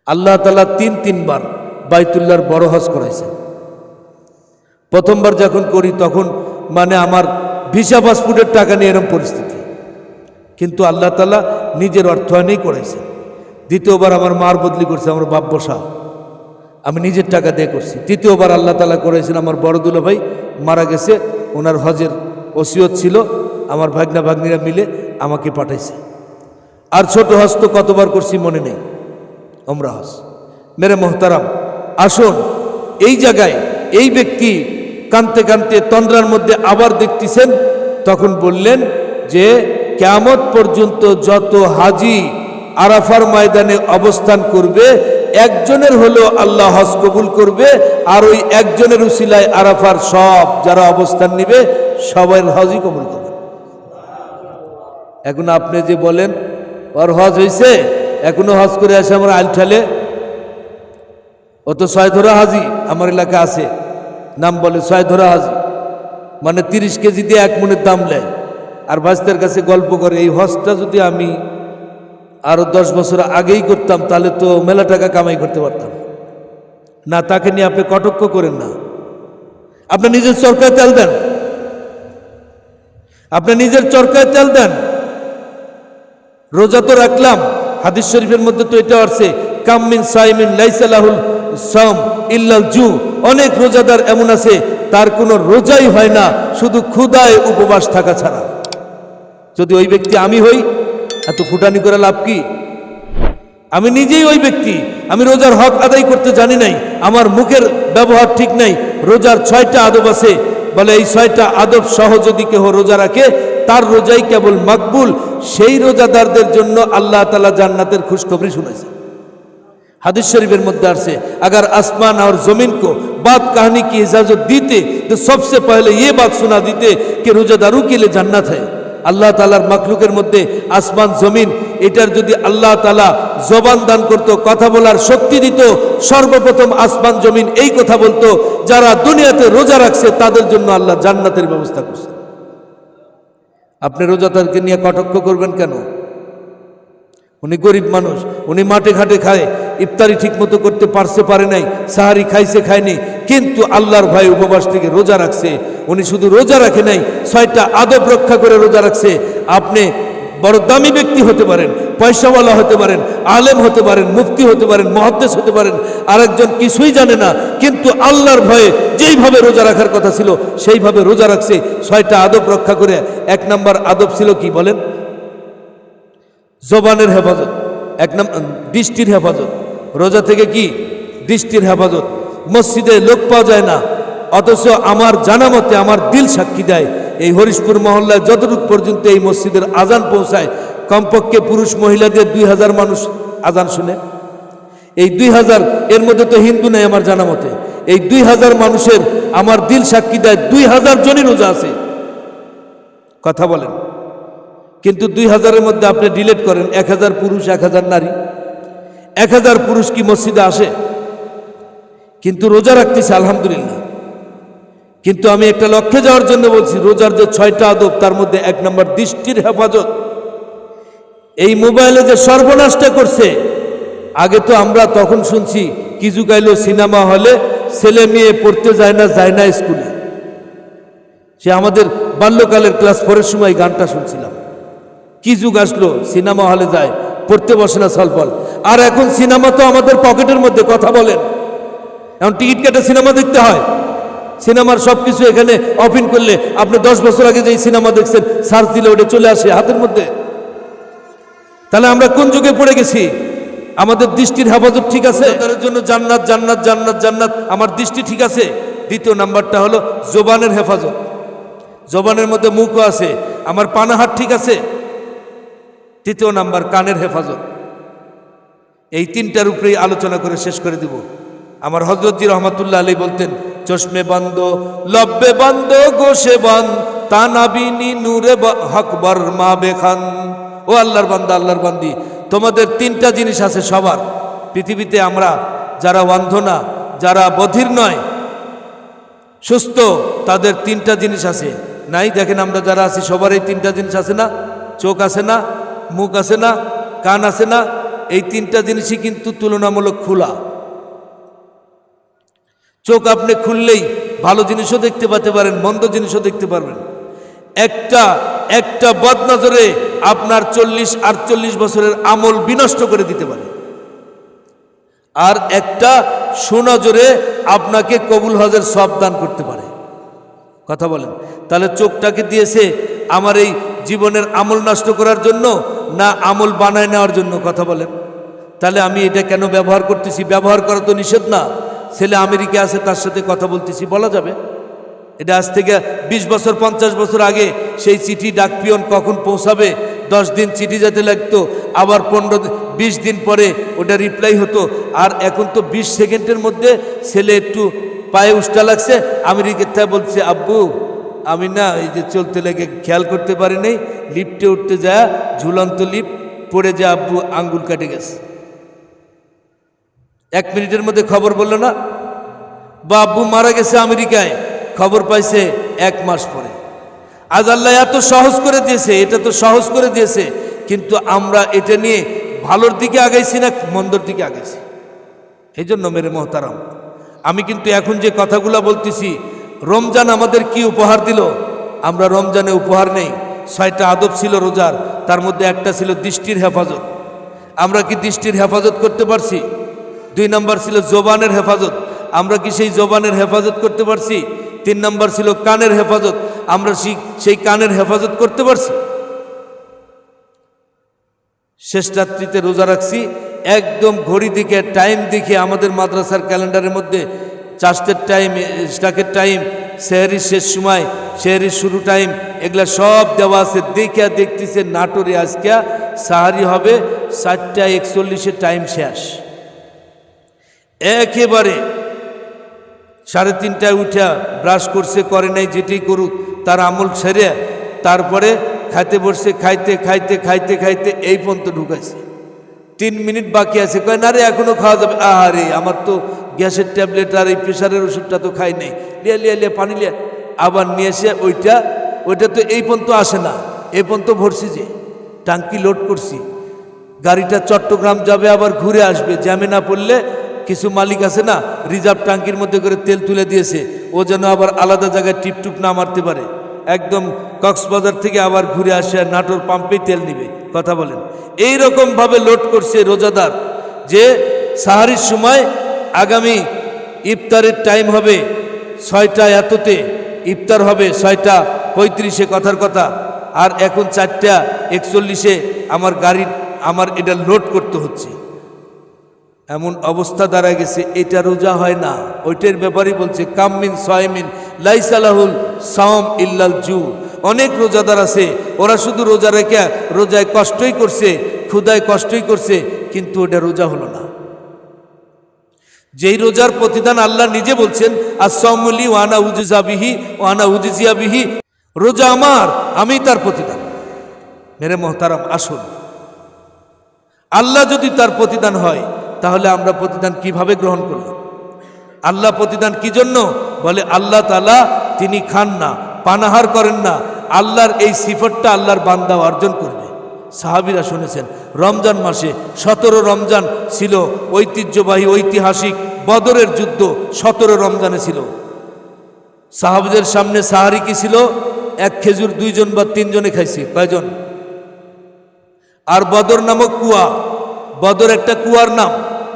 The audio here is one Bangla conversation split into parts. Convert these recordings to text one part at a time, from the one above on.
আল্লাহ তাআলা তিনবার বাইতুল্লাহর বড় হজ করাইছেন। প্রথমবার যখন করি তখন মানে আমার ভিসা পাসপোর্টের টাকা নিয়ে এরকম পরিস্থিতি, কিন্তু আল্লাহ তাআলা নিজের অর্থায়নেই করাইছেন। দ্বিতীয়বার আমার মার বদলি করছে, আমার বাপ বসা, আমি নিজের টাকা দিয়ে করছি। তৃতীয়বার আল্লাহ তাআলা করেছেন, আমার বড় দুলা ভাই মারা গেছে, ওনার হজের ওসিয়ত ছিল, আমার ভাগনা ভাগ্নিরা মিলে আমাকে পাঠাইছে। আর ছোট হজ তো কতবার করছি মনে নেই, ওমরা হজ। মেরে মোহতারাম, আসুন এই জায়গায় এই ব্যক্তি কানতে কানতে তন্দ্রার মধ্যে আবার দেখতেছেন, তখন বললেন যে কিয়ামত পর্যন্ত যত হাজি আরাফার ময়দানে অবস্থান করবে, একজনের হলো আল্লাহ হজ কবুল করবে, আর ওই একজনের উসিলায় আরাফার সব যারা অবস্থান নিবে সবার হজই কবুল করবে। এখন আপনি যে বলেন ওর হজ হয়েছে, এখনো হজ করে আসে আমার আলঠালে, ও তো ছয়ধরা হাজি আমার এলাকা আছে, নাম বলে ছয়ধরা হাজি, মানে 30 কেজি দিয়ে 1 মনের দাম নেয়। আর ভাস্তের কাছে গল্প করে এই হজটা যদি আমি আরো 10 বছর আগেই করতাম তাহলে তো মেলা টাকা কামাই করতে পারতাম না। তাকে নিয়ে আপনি কটাক্ষ করেন না, আপনি নিজের চরকায় তেল দেন, আপনি নিজের চরকায় তেল দেন। রোজা তো রাখলাম, হাদিস শরীফের মধ্যে তো এটা আছে, কামিন সাইমিন লাইসা লাহুল সাওম ইল্লাল জু, অনেক রোজাদার এমন আছে তার কোনো রোজাই হয় না শুধু ক্ষুধায় উপবাস থাকা ছাড়া। যদি ওই ব্যক্তি আমি হই, এত ফুটানি করে লাভ কি? আমি নিজেই ওই ব্যক্তি, আমি রোজার হক আদায় করতে জানি নাই, আমার মুখের ব্যবহার ঠিক নাই। রোজার 6টা আদব আছে, বলে এই 6টা আদব সহ যদি কেহ রোজা রাখে তার রোজাই কেবল মকবুল। সেই রোজাদারদের জন্য আল্লাহ তাআলা জান্নাতের खुशखबरी শুনাইছে। হাদিস শরীফের মধ্যে আছে, अगर आसमान और जमीन को बात कहने की इजाजत दीते तो सबसे पहले ये बात सुना देते कि रोजादारों के लिए जन्नत है। আল্লাহ তাআলার মাখলুকের মধ্যে আসমান জমিন এটার যদি আল্লাহ তাআলা জবান দান করত, কথা বলার শক্তি দিত, সর্বপ্রথম আসমান জমিন এই কথা বলতো, যারা দুনিয়াতে রোজা রাখছে তাদের জন্য আল্লাহ জান্নাতের ব্যবস্থা করছে। আপনি রোজাদারকে নিয়ে কটাক্ষ করবেন কেন? উনি গরিব মানুষ, উনি মাঠে ঘাটে খায়, ইফতারি ঠিক মতো করতে পারে নাই, সাহারি খাইছে খায়নি, কিন্তু আল্লাহর ভয়ে উপবাস থেকে রোজা রাখছে। উনি শুধু রোজা রাখে নাই, 6টা আদব রক্ষা করে রোজা রাখছে। আপনি বড় দামি ব্যক্তি হতে পারেন, পয়সাওয়ালা হতে পারেন, আলেম হতে পারেন, মুফতি হতে পারেন, মুহাদ্দিস হতে পারেন, আরেকজন কিছুই জানে না, কিন্তু আল্লাহর ভয়ে যেইভাবে রোজা রাখার কথা ছিল সেইভাবে রোজা রাখছে। 6টা আদব রক্ষা করে 1 নম্বর আদব ছিল কি বলেন? জবানের হেফাজত, 1 নম্বর দৃষ্টির হেফাজত। রোজা থেকে কি? দৃষ্টির হেফাজত। মসজিদে লোক পাওয়া যায় না, অথচ আমার জানা মতে আমার দিল সাক্ষী দেয়, এই হরিশপুর মহল্লায় যতটুকু পর্যন্ত এই মসজিদের আজান পৌঁছায়, কমপক্ষে পুরুষ মহিলাদের 2000 মানুষ আজান শুনে। এই 2000 এর মধ্যে তো হিন্দু নেই আমার জানা মতে। এই 2000 মানুষের আমার দিল সাক্ষী দেয় 2000 জনই রোজা আছে। কথা বলেন, কিন্তু 2000-এর মধ্যে আপনি ডিলেট করেন 1000 পুরুষ 1000 নারী। 1000 পুরুষ কি মসজিদে আসে? কিন্তু রোজা রাখতেছে আলহামদুলিল্লাহ। কিন্তু আমি একটা লক্ষ্যে যাওয়ার জন্য বলছি, রোজার যে 6টা আদব তার মধ্যে 1 নম্বর দৃষ্টির হেফাজত। এই মোবাইলে যে সর্বনাশটা করছে, আগে তো আমরা তখন শুনছি কি যুগ আইলো সিনেমা হলে ছেলে মেয়ে পড়তে যায় না স্কুলে। সে আমাদের বাল্যকালের ক্লাস 4-এর সময় গানটা শুনছিলাম। কি যুগ আসলো, সিনেমা হলে যায়, পড়তে বসে না সলফল। আর এখন সিনেমা তো আমাদের পকেটের মধ্যে। কথা বলেন, এখন টিকিট কেটে সিনেমা দেখতে হয়। সিনেমার সবকিছু এখানে অফিন করলে আপনি 10 বছর আগে যেই সিনেমা দেখছেন সার্চ দিলে ওটা চলে আসে হাতের মধ্যে। তাহলে আমরা কোন যুগে পড়ে গেছি? আমাদের দৃষ্টির হেফাজত ঠিক আছে? তার জন্য জান্নাত জান্নাত জান্নাত জান্নাত, আমার দৃষ্টি ঠিক আছে। দ্বিতীয় নাম্বারটা হলো জবানের হেফাজত। জবানের মধ্যে মুখও আছে, আমার পানাহার ঠিক আছে। তৃতীয় নাম্বার কানের হেফাজত। এই 3টার উপরেই আলোচনা করে শেষ করে দিব। আমার হযরতজি রহমাতুল্লাহ আলাইহি বলতেন, চশমে বন্ধ লব্বে বন্ধ গোশে বন্ধ তানাবিনী নূরে হকবর মা বেখান। ও আল্লাহর বান্দা, আল্লাহর বান্দি, তোমাদের 3টা জিনিস আছে সবার পৃথিবীতে। আমরা যারা অন্ধ না, যারা বধির নয়, সুস্থ, তাদের 3টা জিনিস আছে। নাই দেখেন আমরা যারা আছি সবার এই 3টা জিনিস আছে না? চোখ আছে না, মুখ আছে না, কান আছে না, এই তিনটা জিনিসই কিন্তু তুলনামূলক খোলা। চোখ আপনি খুললেই ভালো জিনিসও দেখতে পেতে পারেন, মন্দ জিনিসও দেখতে পারবেন। একটা বদনজরে আপনার 40-48 বছরের আমল বিনষ্ট করে দিতে পারে, আর একটা সুনজরে আপনাকে কবুল হজের সওয়াব দান করতে পারে। কথা বলেন, তাহলে চোখটাকে দিয়েছে আমার এই জীবনের আমল নষ্ট করার জন্য না আমল বানায় নেওয়ার জন্য? কথা বলেন, তাহলে আমি এটা কেন ব্যবহার করতেছি? ব্যবহার করা তো নিষেধ না। ছেলে আমেরিকা আছে, তার সাথে কথা বলতেছি, বলা যাবে। এটা আজ থেকে 20 বছর 50 বছর আগে সেই চিঠি ডাকপিয়ন কখন পৌঁছাবে, 10 দিন চিঠি যেতে লাগতো, আবার 15-20 দিন পরে ওটা রিপ্লাই হতো। আর এখন তো 20 সেকেন্ডের মধ্যে ছেলে একটু পায়ে উষ্টা লাগছে, আমেরিকা বলছে আব্বু আমি না এই যে চলতে লেগে খেয়াল করতে পারি নাই, লিফটে উঠতে যায় ঝুলন্ত লিফট পড়ে যায়, আব্বু আঙ্গুল কাটে গেছে। 1 মিনিটের মধ্যে খবর বললো না, বা আব্বু মারা গেছে আমেরিকায়, খবর পাইছে 1 মাস পরে। আজ আল্লাহ এত সহজ করে দিয়েছে, এটা তো সহজ করে দিয়েছে, কিন্তু আমরা এটা নিয়ে ভালোর দিকে আগাইছি না মন্দর দিকে আগাইছি? এই জন্য মেরে মোহতারাম, আমি কিন্তু এখন যে কথাগুলো বলতেছি, রমজান আমাদের কি উপহার দিল? আমরা রমজানে উপহার নেই। 6টা আদব ছিল রোজার, তার মধ্যে একটা ছিল দৃষ্টির হেফাজত। আমরা কি দৃষ্টির হেফাজত করতে পারছি? 2 নম্বর ছিল জবানের হেফাজত, আমরা কি সেই জবানের হেফাজত করতে পারছি? 3 নম্বর ছিল কানের হেফাজত, আমরা সেই কানের হেফাজত করতে পারছি? শেষ রাত্রিতে রোজা রাখছি, একদম ঘড়ি দিকে টাইম দেখে, আমাদের মাদ্রাসার ক্যালেন্ডারের মধ্যে চাষের টাইম, স্টাকের টাইম, সেহরির শেষ সময়, সেহরির শুরু টাইম, এগুলা সব দেওয়া আছে। দেখে দেখতেছে নাটোরে আজকে সাহারি হবে 4:41 টাইম শেষ। একেবারে 3:30টায় উঠা ব্রাশ করছে, করে নাই, যেটি করুক তার আমল সেরে তারপরে খাইতে বসছে, খাইতে খাইতে খাইতে খাইতে এই পর্যন্ত ঢুকাইছে। 3 মিনিট বাকি আছে, কয় না রে এখনো খাওয়া যাবে। আরে আমার তো গ্যাসের ট্যাবলেট আর এই প্রেশারের ওষুধটা তো খাই নাই, লিয়া পানি লিয়া, আবার নিয়ে এসে ওইটা তো এই পর্যন্ত আসে না, এই পর্যন্ত ভরছি, যে টাঙ্কি লোড করছি, গাড়িটা চট্টগ্রাম যাবে আবার ঘুরে আসবে, জ্যামে না পড়লে কিছু মালিক আছে না রিজার্ভ টাঙ্কির মধ্যে করে তেল তুলে দিয়েছে, ও যেন আবার আলাদা জায়গায় টিপটুপ না মারতে পারে, একদম কক্সবাজার থেকে আবার ঘুরে আসে নাটোর পাম্পেই তেল নিবে। কথা বলেন, এই রকম ভাবে লোড করছে রোজাদার, যে সাহারির সময় আগামী ইফতারের টাইম হবে 6টা এততে, ইফতার হবে 6:35 কথার কথা, আর এখন 4:41 আমার এটা লোড করতে হচ্ছে। এমন অবস্থা দাঁড়ায় গেছে, এটা রোজা হয় না। ওইটার ব্যাপারেই বলছে কামিন সাইমিন লাইসালাহুল সাওম ইল্লাল জু। অনেক রোজাদার আছে, ওরা শুধু রোজা রেখে রোজায় কষ্টই করছে, ক্ষুধায় কষ্টই করছে, কিন্তু ওটা রোজা হলো না। যেই রোজার প্রতিদান আল্লাহ নিজে বলছেন আসসামুলি ওয়ানা উজিজা বিহি ওয়ানা উজিজিয়া বিহি, রোজা আমার, আমি তার প্রতিদান। মেরে মোহতারাম, আসুন, আল্লাহ যদি তার প্রতিদান হয় তাহলে আমরা প্রতিদান কিভাবে গ্রহণ করলাম? আল্লাহ প্রতিদান কি জন্য? বলে আল্লাহ তাআলা তিনি খান না, পানাহার করেন না। আল্লাহর এই সিফতটা আল্লাহর বান্দা অর্জন করবে। সাহাবীরা শুনেছেন রমজান মাসে 17 রমজান ছিল, ঐতিহ্যবাহী ঐতিহাসিক বদরের যুদ্ধ 17 রমজানে ছিল। সাহাবীদের সামনে সাহারি কি ছিল? 1 খেজুর 2 জন বা 3 জনে খাইছে। কয়জন? আর বদর নামক কুয়া, বদর একটা কুয়ার নাম,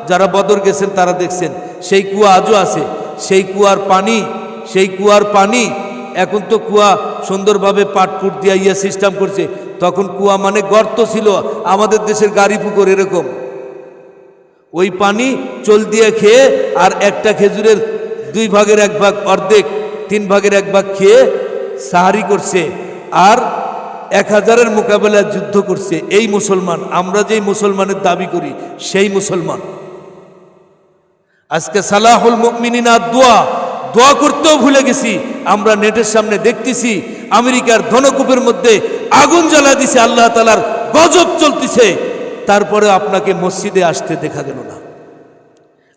যারা বদর গেছেন তারা দেখছেন, সেই কুয়া আজও আছে। সেই কুয়ার পানি এখন তো কুয়া সুন্দরভাবে পাটপুট দিয়ে সিস্টেম করছে, তখন কুয়া মানে গর্ত ছিল, আমাদের দেশের গাড়ি পুকুর এরকম। ওই পানি চল দিয়ে খেয়ে আর একটা খেজুরের 2 ভাগের 1 ভাগ, অর্ধেক 3 ভাগের 1 ভাগ খেয়ে সাহারি করছে, আর 1000-এর মোকাবেলায় যুদ্ধ করছে। এই মুসলমান, আমরা যেই মুসলমানের দাবি করি সেই মুসলমান। আজকে সালাহুল মুমিনিনা দোয়া করতেও ভুলে গেছি। আমরা নেটের সামনে দেখতেছি আমেরিকার ধনকূপের মধ্যে আগুন জ্বালা দিছে, আল্লাহ তাআলার গজব চলতেছে, তারপরে আপনাকে মসজিদে আসতে দেখা গেল না।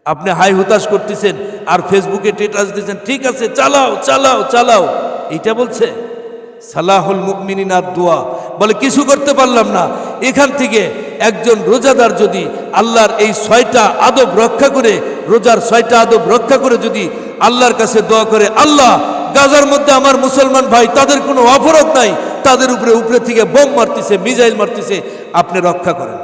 আপনি হাই হুতাশ করতেছেন আর ফেসবুকে স্ট্যাটাস দিচ্ছেন, ঠিক আছে চালাও চালাও চালাও। এইটা বলছে সালাহুল মুমিনিনা দোয়া, বলে কিছু করতে পারলাম না, এখান থেকে একজন রোজাদার যদি আল্লাহর এই 6টা আদব রক্ষা করে, রোজার 6টা আদব রক্ষা করে যদি আল্লাহর কাছে দোয়া করে, আল্লাহ গাজার মধ্যে আমার মুসলমান ভাই তাদের কোনো অপরাধ নাই, তাদের উপরে থেকে বোম মারতেছে, মিসাইল মারতেছে, আপনি রক্ষা করেন।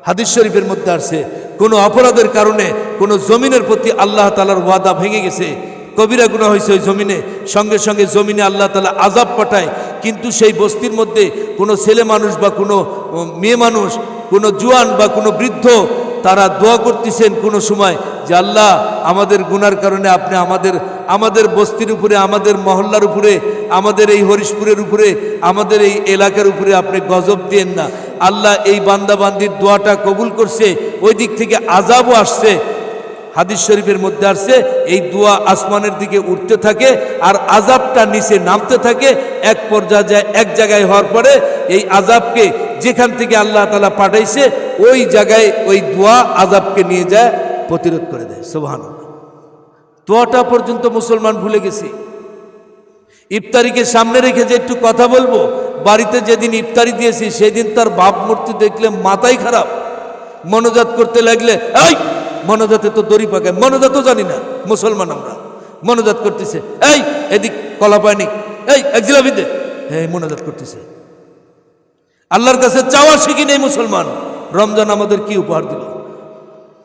হাদিস শরীফের মধ্যে আসছে কোনো অপরাধের কারণে কোনো জমিনের প্রতি আল্লাহ তাআলার ওয়াদা ভেঙে গেছে, কবিরা গুনাহ হয়েছে ওই জমিনে, সঙ্গে সঙ্গে জমিনে আল্লাহ তাআলা আযাব পাঠায়। কিন্তু সেই বস্তির মধ্যে কোনো ছেলে মানুষ বা কোনো মেয়ে মানুষ, কোনো জুয়ান বা কোনো বৃদ্ধ, তারা দোয়া করতেছেন কোনো সময় যে আল্লাহ আমাদের গুনার কারণে আপনি আমাদের বস্তির উপরে, আমাদের মহল্লার উপরে, আমাদের এই হরিশপুরের উপরে, আমাদের এই এলাকার উপরে আপনি গজব দিয়েন না। আল্লাহ এই বান্দাবান্দির দোয়াটা কবুল করছে, ওই দিক থেকে আযাবও আসছে। হাদিস শরীফের মধ্যে আসছে এই দোয়া আসমানের দিকে উঠতে থাকে আর আযাবটা নিচে নামতে থাকে। এক পর্যায়ে এক জায়গায় হওয়ার পরে এই আযাবকে যেখান থেকে আল্লাহ তাআলা পাঠাইছে ওই জায়গায় ওই দোয়া আযাবকে নিয়ে যায়, প্রতিরোধ করে দেয়। সুবহানাল্লাহ। দোয়াটা পর্যন্ত মুসলমান ভুলে গেছি। ইফতারিকে সামনে রেখে যে একটু কথা বলবো, বাড়িতে যেদিন ইফতারি দিয়েছি সেদিন তার বাপ মূর্তি দেখলে মাথাই খারাপ, মনোজাত করতে লাগলে এই মনোজাতে তো দড়ি পাকায়, মনোজাতও জানি না মুসলমান আমরা, মনোজাত করতেছে, এই এদিক কলা পায়নি, এই এক জিলাপি দে, হ্যাঁ মনোজাত করতেছে। আল্লাহর কাছে চাওয়া শিখি নেই মুসলমান। রমজান আমাদের কি উপহার দিল?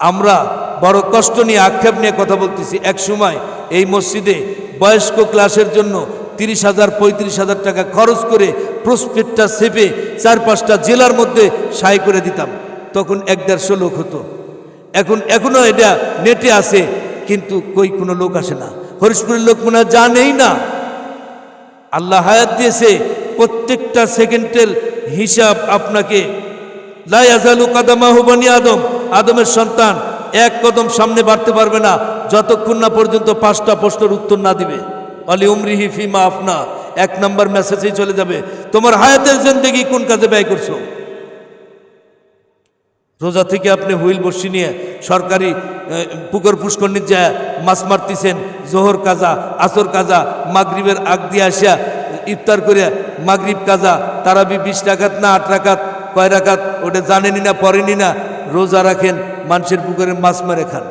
আমরা বড় কষ্ট নিয়ে, আক্ষেপ নিয়ে কথা বলতেছি। এক সময় এই মসজিদে বয়স্ক ক্লাসের জন্য 30,000 35,000 টাকা খরচ করে প্রসপেক্টটা ছেপে 4-5টা জেলার মধ্যে সাই করে দিতাম। তখন 1-150 লোক হতো। এখনো এটা নেটে আছে, কিন্তু কই কোনো লোক আসে না। হরিশপুরের লোক মনে হয় জানেই না। আল্লাহ হায়াত দিয়েছে, প্রত্যেকটা সেকেন্ডের হিসাব আপনাকে, লা ইয়াজালু কাদামাহু বানি আদম, আদমের সন্তান এক কদম সামনে বাড়তে পারবে না যতক্ষণ না পর্যন্ত 5টা প্রশ্নের উত্তর না দিবে। আলি উমরিহি ফিমা আফনা, 1 নম্বর মেসেজেই চলে যাবে তোমার হায়াতের জিন্দেগি কোন কাজে ব্যয় করছো। রোজা থেকে আপনি হুইল বর্ষি নিয়ে সরকারি পুকুর পুষ্করণীর যায় মাছ মারতেছেন, জোহর কাজা, আসর কাজা, মাগরিবের আগ দিয়ে আসিয়া ইফতার করে মাগরিব কাজা, তারাবি 20 রাকাত না 8 রাকাত, কয় রাকাত ওটা জানেনি না, পড়েনি না, রোজা রাখেন, মানুষের পুকুরে মাছ মেরে খান।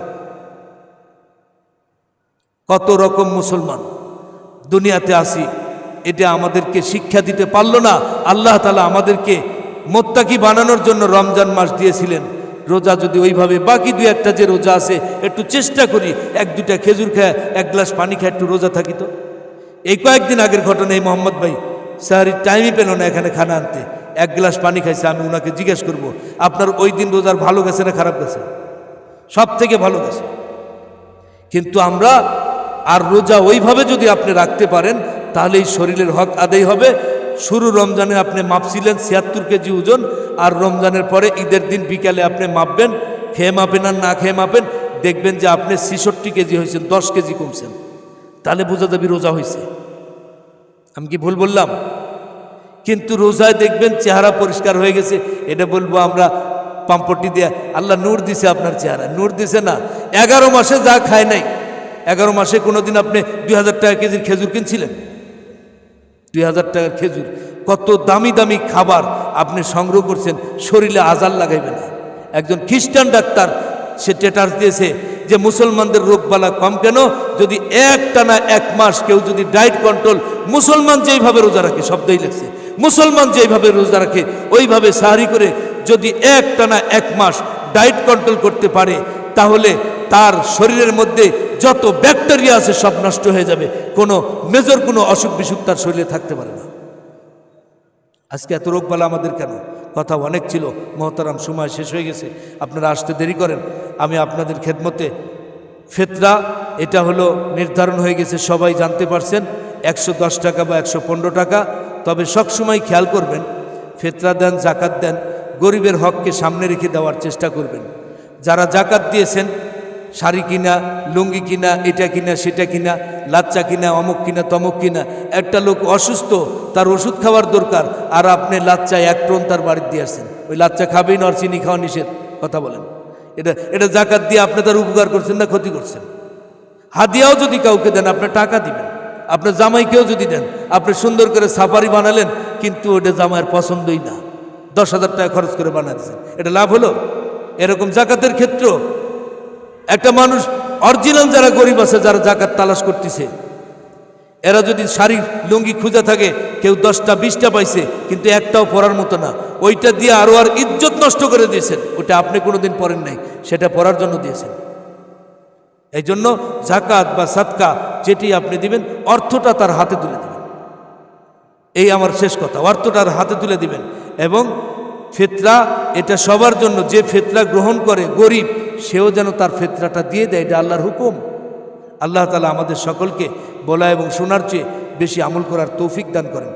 কত রকম মুসলমান দুনিয়াতে আসি, এটা আমাদেরকে শিক্ষা দিতে পারলো না। আল্লাহ তাআলা আমাদেরকে মোত্তাকি বানানোর জন্য রমজান মাস দিয়েছিলেন। রোজা যদি ওইভাবে বাকি 2-1টা যে রোজা আছে একটু চেষ্টা করি, 1-2টা খেজুর খায়, 1 গ্লাস পানি খায়, একটু রোজা থাকি তো। এই কয়েকদিন আগের ঘটনা, এই মোহাম্মদ ভাই সাহারির টাইমই পেল না এখানে খানা আনতে, 1 গ্লাস পানি খাইছে। আমি ওনাকে জিজ্ঞেস করব, আপনার ওই দিন রোজার ভালো গেছে না খারাপ গেছে? সব থেকে ভালো গেছে। কিন্তু আমরা আর রোজা ওইভাবে যদি আপনি রাখতে পারেন তাহলে এই শরীরের হক আদায় হবে। শুরু রমজানে আপনি মাপছিলেন 76 কেজি ওজন, আর রমজানের পরে ঈদের দিন বিকালে আপনি মাপবেন, খেয়ে মাপেন আর না খেয়ে মাপেন, দেখবেন যে আপনি 66 কেজি হয়েছেন, 10 কেজি কমছেন। তাহলে বোঝা যাবে রোজা হয়েছে। আমি কি ভুল বললাম? কিন্তু রোজায় দেখবেন চেহারা পরিষ্কার হয়ে গেছে। এটা বলবো আমরা পাম্পটি দিয়ে, আল্লাহ নূর দিছে আপনার চেহারা, নূর দিছে না। 11 মাসে যা খায় নাই, 11 মাসে কোনোদিন আপনি 2000 টাকা কেজির খেজুর কিনছিলেন? 2000 টাকার খেজুর, কত দামি দামি খাবার আপনি সংগ্রহ করছেন, শরীরে আজার লাগাইবে না। একজন খ্রিস্টান ডাক্তার সে স্ট্যাটাস দিয়েছে যে মুসলমানদের রোগবালা কম কেন, যদি একটানা 1 মাস কেউ যদি ডায়েট কন্ট্রোল, মুসলমান যেইভাবে রোজা রাখে, শব্দই লেগছে, মুসলমান যেইভাবে রোজা রাখে ওইভাবে সাহারি করে যদি একটানা 1 মাস ডায়েট কন্ট্রোল করতে পারে, তাহলে তার শরীরের মধ্যে যত ব্যাকটেরিয়া আছে সব নষ্ট হয়ে যাবে, কোনো মেজর কোনো অসুখ বিসুখ তার শরীরে থাকতে পারে না। আজকে এত রোগবালা আমাদের কেন? কথা অনেক ছিল, মহতারাম সময় শেষ হয়ে গেছে, আপনারা আসতে দেরি করেন। আমি আপনাদের খেদমতে ফিতরা এটা হলো নির্ধারণ হয়ে গেছে, সবাই জানতে পারছেন, 110 টাকা বা 115 টাকা। তবে সবসময় খেয়াল করবেন, ফিতরা দেন, জাকাত দেন, গরিবের হককে সামনে রেখে দেওয়ার চেষ্টা করবেন। যারা জাকাত দিয়েছেন, শাড়ি কিনা, লুঙ্গি কিনা, এটা কিনা, সেটা কিনা, লাচ্চা কিনা, অমুক কিনা, তমুক কিনা, একটা লোক অসুস্থ, তার ওষুধ খাওয়ার দরকার, আর আপনি লাচ্চা 1 টন তার বাড়িতে দিয়ে আসছেন, ওই লাচ্চা খাবেই না, আর চিনি খাওয়া নিষেধ। কথা বলেন, এটা জাকাত দিয়ে আপনি তার উপকার করছেন না ক্ষতি করছেন? হাদিয়াও যদি কাউকে দেন, আপনি টাকা দিবেন। আপনার জামাইকেও যদি দেন, আপনি সুন্দর করে সাফারি বানালেন, কিন্তু ওটা জামাইয়ের পছন্দই না, 10,000 টাকা খরচ করে বানিয়ে দিয়েছেন, এটা লাভ হলো? এরকম জাকাতের ক্ষেত্র একটা মানুষ অরিজিনাল যারা গরিব আছে, যারা জাকাত তালাশ করতেছে, এরা যদি শাড়ি লুঙ্গি খুঁজে থাকে, কেউ 10টা 20টা পাইছে কিন্তু একটাও পরার মতো না, ওইটা দিয়ে আরো আর ইজ্জত নষ্ট করে দিয়েছেন। ওটা আপনি কোনোদিন পরেন নাই, সেটা পরার জন্য দিয়েছেন। এই জন্য জাকাত বা সাদকা যেটি আপনি দিবেন, অর্থটা তার হাতে তুলে দিবেন। এই আমার শেষ কথা, অর্থটার হাতে তুলে দিবেন। এবং ফিতরা এটা সবার জন্য, যে ফিতরা গ্রহণ করে গরিব, সেও যেন তার ফিতরাটা দিয়ে দেয়, এটা আল্লাহর হুকুম। আল্লাহ তাআলা আমাদের সকলকে বলা এবং শোনার চেয়ে বেশি আমল করার তৌফিক দান করেন।